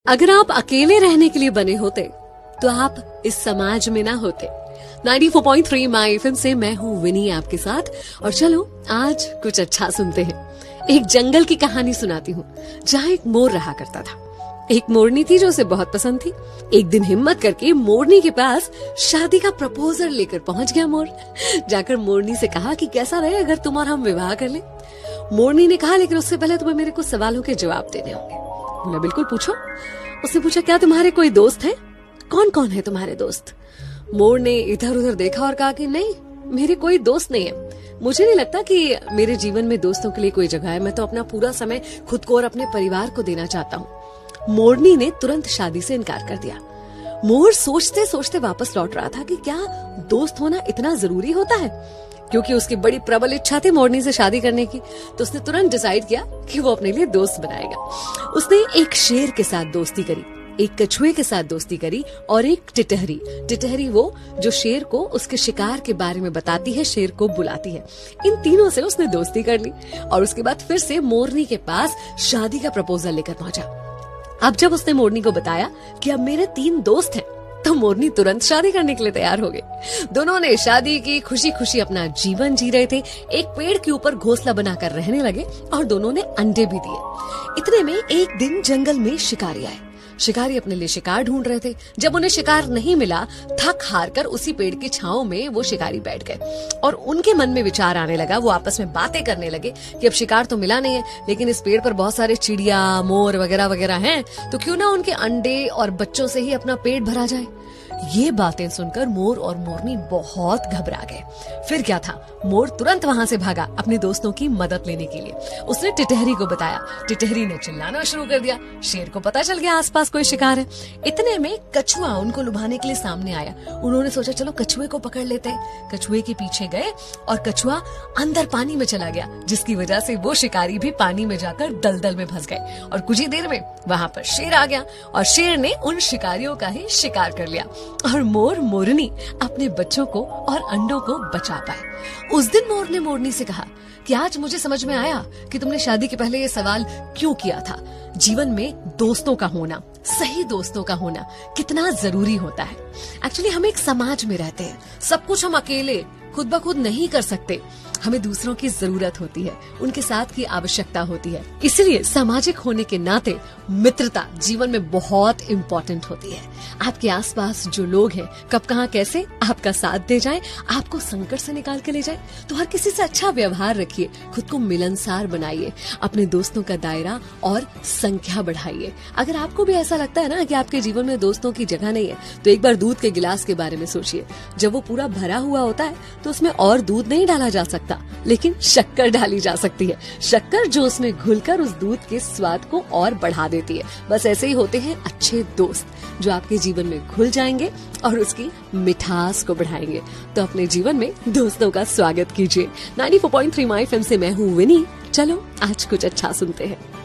अगर आप अकेले रहने के लिए बने होते तो आप इस समाज में ना होते। 94.3 माय एफएम से मैं हूँ विनी आपके साथ और चलो आज कुछ अच्छा सुनते हैं। एक जंगल की कहानी सुनाती हूँ जहाँ एक मोर रहा करता था। एक मोरनी थी जो उसे बहुत पसंद थी। एक दिन हिम्मत करके मोरनी के पास शादी का प्रपोजल लेकर पहुंच गया मोर। जाकर मोरनी से कहा कि कैसा रहे अगर तुम और हम विवाह कर लें। मोरनी ने कहा लेकिन उससे पहले तुम्हें मेरे कुछ सवालों के जवाब देने होंगे। बोला बिल्कुल पूछो। उसने पूछा क्या तुम्हारे कोई दोस्त है? कौन कौन है तुम्हारे दोस्त? मोर ने इधर उधर देखा और कहा कि नहीं मेरे कोई दोस्त नहीं है। मुझे नहीं लगता कि मेरे जीवन में दोस्तों के लिए कोई जगह है। मैं तो अपना पूरा समय खुद को और अपने परिवार को देना चाहता हूँ। मोरनी ने तुरंत शादी से इनकार कर दिया। मोर सोचते सोचते वापस लौट रहा था कि क्या दोस्त होना इतना जरूरी होता है। क्योंकि उसकी बड़ी प्रबल इच्छा थी मोरनी से शादी करने की, तो उसने तुरंत डिसाइड किया कि वो अपने लिए दोस्त बनाएगा। उसने एक शेर के साथ दोस्ती करी, एक कछुए के साथ दोस्ती करी और एक टिटहरी। टिटहरी वो जो शेर को उसके शिकार के बारे में बताती है, शेर को बुलाती है। इन तीनों से उसने दोस्ती कर ली और उसके बाद फिर से मोरनी के पास शादी का प्रपोजल लेकर पहुंचा। अब जब उसने मोरनी को बताया कि अब मेरे 3 दोस्त हैं, तो मोरनी तुरंत शादी करने के लिए तैयार हो गई। दोनों ने शादी की, खुशी खुशी अपना जीवन जी रहे थे। एक पेड़ के ऊपर घोंसला बनाकर रहने लगे और दोनों ने अंडे भी दिए। इतने में एक दिन जंगल में शिकारी आए। शिकारी अपने लिए शिकार ढूंढ रहे थे। जब उन्हें शिकार नहीं मिला, थक हार कर उसी पेड़ की छांव में वो शिकारी बैठ गए और उनके मन में विचार आने लगा। वो आपस में बातें करने लगे कि अब शिकार तो मिला नहीं है, लेकिन इस पेड़ पर बहुत सारे चिड़िया, मोर वगैरह वगैरह हैं, तो क्यों ना उनके अंडे और बच्चों से ही अपना पेट भरा जाए। ये बातें सुनकर मोर और मोरनी बहुत घबरा गए। फिर क्या था, मोर तुरंत वहां से भागा अपने दोस्तों की मदद लेने के लिए। उसने टिटहरी को बताया। टिटहरी ने चिल्लाना शुरू कर दिया। शेर को पता चल गया आसपास कोई शिकार है। इतने में कछुआ उनको लुभाने के लिए सामने आया। उन्होंने सोचा चलो कछुए को पकड़ लेते हैं। कछुए के पीछे गए और कछुआ अंदर पानी में चला गया, जिसकी वजह से वो शिकारी भी पानी में जाकर दलदल में फंस गए और कुछ ही देर में वहां पर शेर आ गया और शेर ने उन शिकारियों का ही शिकार कर लिया और मोर मोरनी अपने बच्चों को और अंडों को बचा पाए। उस दिन मोर ने मोरनी से कहा कि आज मुझे समझ में आया कि तुमने शादी के पहले ये सवाल क्यों किया था। जीवन में दोस्तों का होना, सही दोस्तों का होना कितना जरूरी होता है। एक्चुअली हम एक समाज में रहते हैं, सब कुछ हम अकेले खुद ब खुद नहीं कर सकते। हमें दूसरों की जरूरत होती है, उनके साथ की आवश्यकता होती है। इसलिए सामाजिक होने के नाते मित्रता जीवन में बहुत इम्पोर्टेंट होती है। आपके आसपास जो लोग हैं कब कहाँ कैसे आपका साथ दे जाए, आपको संकट से निकाल के ले जाए, तो हर किसी से अच्छा व्यवहार रखिए, खुद को मिलनसार बनाइए, अपने दोस्तों का दायरा और संख्या बढ़ाइए। अगर आपको भी ऐसा लगता है ना कि आपके जीवन में दोस्तों की जगह नहीं है, तो एक बार दूध के गिलास के बारे में सोचिए। जब वो पूरा भरा हुआ होता है तो उसमें और दूध नहीं डाला जा सकता, लेकिन शक्कर डाली जा सकती है। शक्कर जो उसमें घुलकर उस दूध के स्वाद को और बढ़ा देती है। बस ऐसे ही होते हैं अच्छे दोस्त, जो आपके जीवन में घुल जाएंगे और उसकी मिठास को बढ़ाएंगे। तो अपने जीवन में दोस्तों का स्वागत कीजिए। 94.3 माय एफएम से मैं हूँ विनी। चलो आज कुछ अच्छा सुनते हैं।